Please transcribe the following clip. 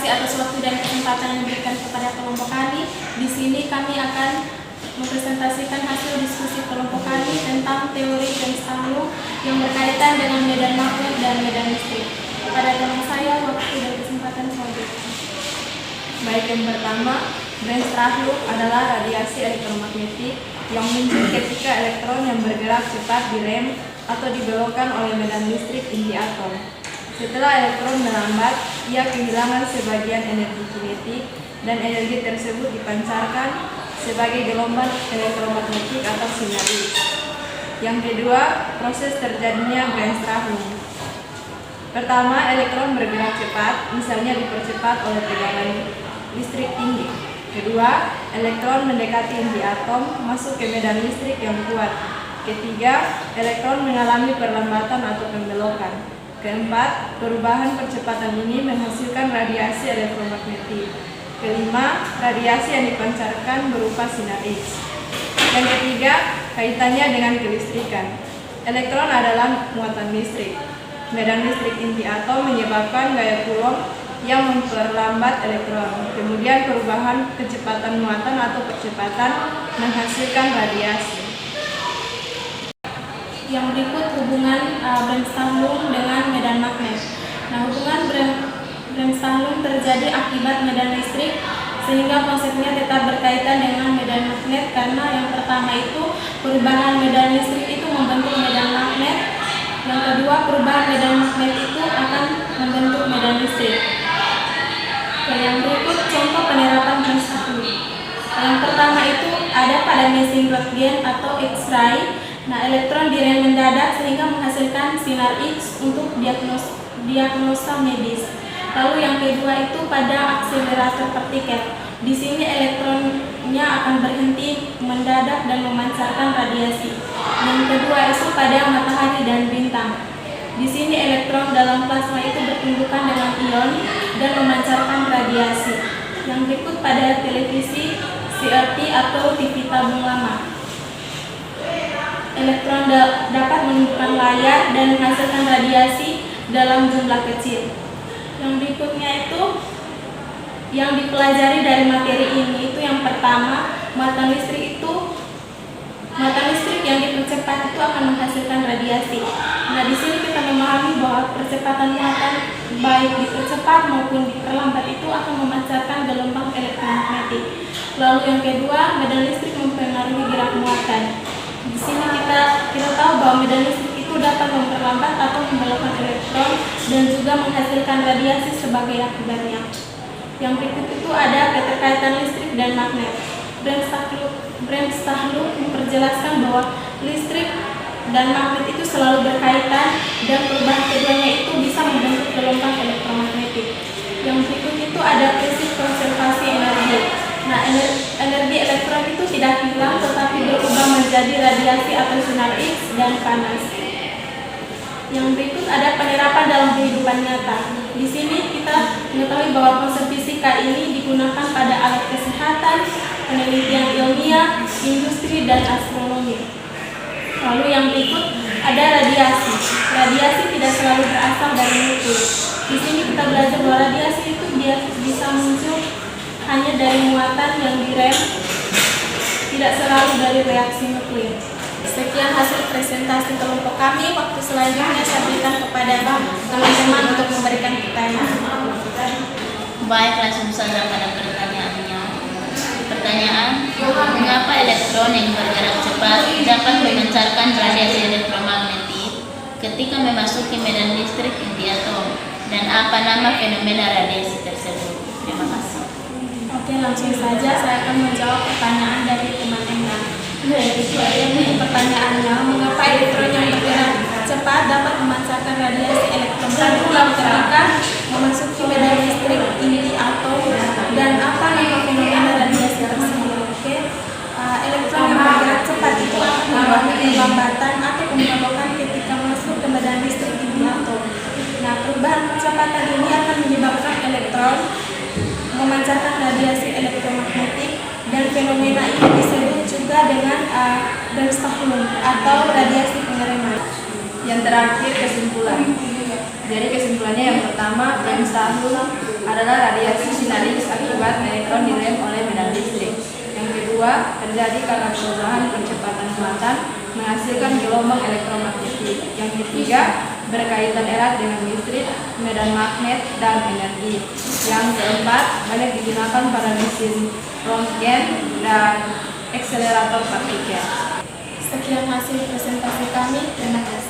kasih atas waktu dan kesempatan yang diberikan kepada kelompok kami. Di sini kami akan mempresentasikan hasil diskusi kelompok kami tentang teori Bremsstrahlung yang berkaitan dengan medan magnet dan medan listrik. Pada teman saya, waktu dan kesempatan selanjutnya. Baik, yang pertama, Bremsstrahlung adalah radiasi elektromagnetik yang muncul ketika elektron yang bergerak cepat direm atau dibelokkan oleh medan listrik inti atom. Setelah elektron melambat, ia kehilangan sebagian energi kinetik dan energi tersebut dipancarkan sebagai gelombang elektromagnetik atau sinar X. Yang kedua, proses terjadinya Bremsstrahlung. Pertama, elektron bergerak cepat, misalnya dipercepat oleh tegangan listrik tinggi. Kedua, elektron mendekati inti atom, masuk ke medan listrik yang kuat. Ketiga, elektron mengalami perlambatan atau pembelokan. Keempat, perubahan percepatan ini menghasilkan radiasi elektromagnetik. Kelima, radiasi yang dipancarkan berupa sinar X. Yang ketiga, kaitannya dengan kelistrikan. Elektron adalah muatan listrik. Medan listrik inti atom menyebabkan gaya Coulomb yang memperlambat elektron. Kemudian perubahan kecepatan muatan atau percepatan menghasilkan radiasi. Yang berikut hubungan Bremsstrahlung dengan medan magnet. Nah, hubungan Bremsstrahlung terjadi akibat medan listrik, sehingga konsepnya tetap berkaitan dengan medan magnet karena yang pertama itu perubahan medan listrik itu membentuk medan magnet. Yang kedua, perubahan medan magnet itu akan membentuk medan listrik. Yang berikut contoh penerapan Bremsstrahlung. Yang pertama itu ada pada mesin Röntgen atau X-ray. Nah, elektron direm mendadak sehingga menghasilkan sinar X untuk diagnosa medis. Lalu yang kedua itu pada akselerator partikel. Di sini elektronnya akan berhenti mendadak dan memancarkan radiasi. Yang kedua itu pada matahari dan bintang. Di sini elektron dalam plasma itu bertumbukan dengan ion dan memancarkan radiasi. Yang berikut pada televisi CRT atau TV tabung lama. Elektron dapat menunjukkan layar dan menghasilkan radiasi dalam jumlah kecil. Yang berikutnya itu yang dipelajari dari materi ini itu yang pertama, muatan listrik yang dipercepat itu akan menghasilkan radiasi. Nah, di sini kita memahami bahwa percepatan muatan baik dipercepat maupun diperlambat itu akan memancarkan gelombang elektromagnetik. Lalu yang kedua, medan listrik mempengaruhi gerak muatan. Di sini kita tahu bahwa medan listrik itu dapat memperlambat atau membelokkan elektron dan juga menghasilkan radiasi sebagai akibatnya. Yang berikut itu ada keterkaitan listrik dan magnet. Bremsstrahlung memperjelaskan bahwa listrik dan magnet itu selalu berkaitan dan perubahan keduanya itu bisa membentuk gelombang elektromagnetik. Yang berikut itu ada prinsip konservasi energi. Nah, energi elektron itu tidak hilang tetapi berubah menjadi radiasi atau sinar X dan panas. Yang berikut ada penerapan dalam kehidupan nyata. Di sini kita mengetahui bahwa konsep fisika ini digunakan pada alat kesehatan, penelitian ilmiah, industri, dan astronomi. Lalu yang berikut ada radiasi. Radiasi tidak selalu berasal dari nuklir. Di sini kita belajar bahwa radiasi itu bisa muncul hanya dari muatan yang direm, tidak selalu dari reaksi nuklir. Sekian hasil presentasi kelompok kami. Waktu selanjutnya saya berikan kepada teman-teman untuk memberikan pertanyaan. Baik, langsung saja pada pertanyaannya. Pertanyaan, mengapa elektron yang bergerak cepat dapat memancarkan radiasi elektromagnetik ketika memasuki medan listrik inti atom? Dan apa nama fenomena radiasi tersebut? Terima kasih. Oke, langsung saja saya akan menjawab pertanyaan dari teman-teman. Ini pertanyaannya, mengapa elektron yang bergerak cepat dapat memancarkan radiasi elektromagnetik ketika memasuki medan listrik inti atom, dan apa nama fenomena radiasi tersebut? Oke, elektron yang bergerak cepat itu akan mengalami perlambatan atau pembelokan ketika masuk ke medan listrik inti atom. Nah, perubahan kecepatan ini akan menyebabkan elektron memancarkan radiasi elektromagnetik, dan fenomena ini disebut juga dengan Bremsstrahlung atau radiasi pengereman. Yang terakhir, kesimpulan. Jadi kesimpulannya yang pertama, brainstorm adalah radiasi sinaris akibat elektron direm oleh medan listrik. Yang kedua, terjadi karena perubahan percepatan muatan menghasilkan gelombang elektromagnetik. Yang ketiga, berkaitan erat dengan listrik, medan magnet, dan energi. Yang keempat, banyak digunakan pada mesin röntgen dan akselerator partikel. Sekian hasil presentasi kami. Terima kasih.